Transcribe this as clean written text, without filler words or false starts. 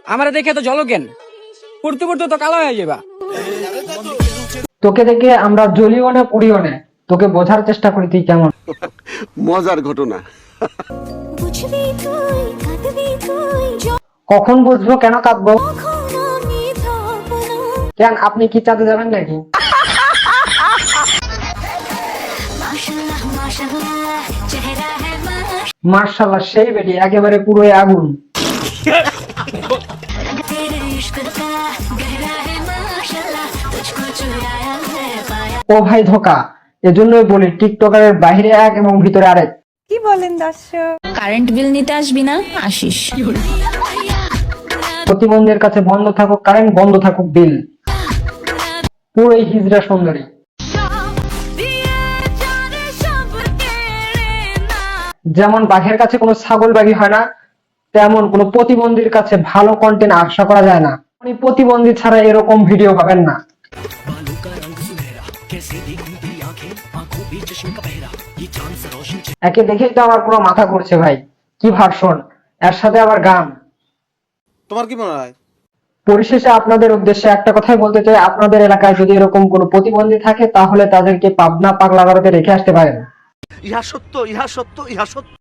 আমারে দেখে তো জলকেন পড়তে পড়তে তো কালো হয়ে যাবা। তোকে দেখে আমরা জ্বলিও না পুড়িও না, তোকে বোঝার চেষ্টা করি তুই কেমন। মজার ঘটনা। কখন বুঝবো কেন কাঁদবো? কেন আপনি কি চাঁদে যাবেন নাকি? মার্শাল্লাহ, সেই বেটি একেবারে পুরো আগুন। ও ভাই ধোকা, এজন্যই বলি টিকটকারের বাইরে এক এবং ভিতরে আরেক। কি বলেন দর্শক? কারেন্ট বিল নিতে আসবি না, আসিস। প্রতিবন্ধীর কাছে বন্ধ থাকুক কারেন্ট, বন্ধ থাকুক বিল। পুরোই হিজড়া সুন্দরী। যেমন বাঘের কাছে কোনো ছাগল বাঘি হয় না, তেমন কোনো প্রতিবন্ধীর কাছে ভালো কন্টেন্ট আশা করা যায় না। আপনি প্রতিবন্ধী ছাড়া এরকম ভিডিও পাবেন না। একে দেখেই তো আমার পুরো মাথা ঘুরছে ভাই, কি ভার্সন, এর সাথে আবার গান। তোমার কি মনে হয়? পরিশেষে আপনাদের উদ্দেশ্যে একটা কথাই বলতে চাই, আপনাদের এলাকায় যদি এরকম কোনো প্রতিবন্ধী থাকে তাহলে তাদেরকে পাবনা পাগলা গারদে রেখে আসতে পারেন। ইহা সত্য, ইহা সত্য, ইহা সত্য।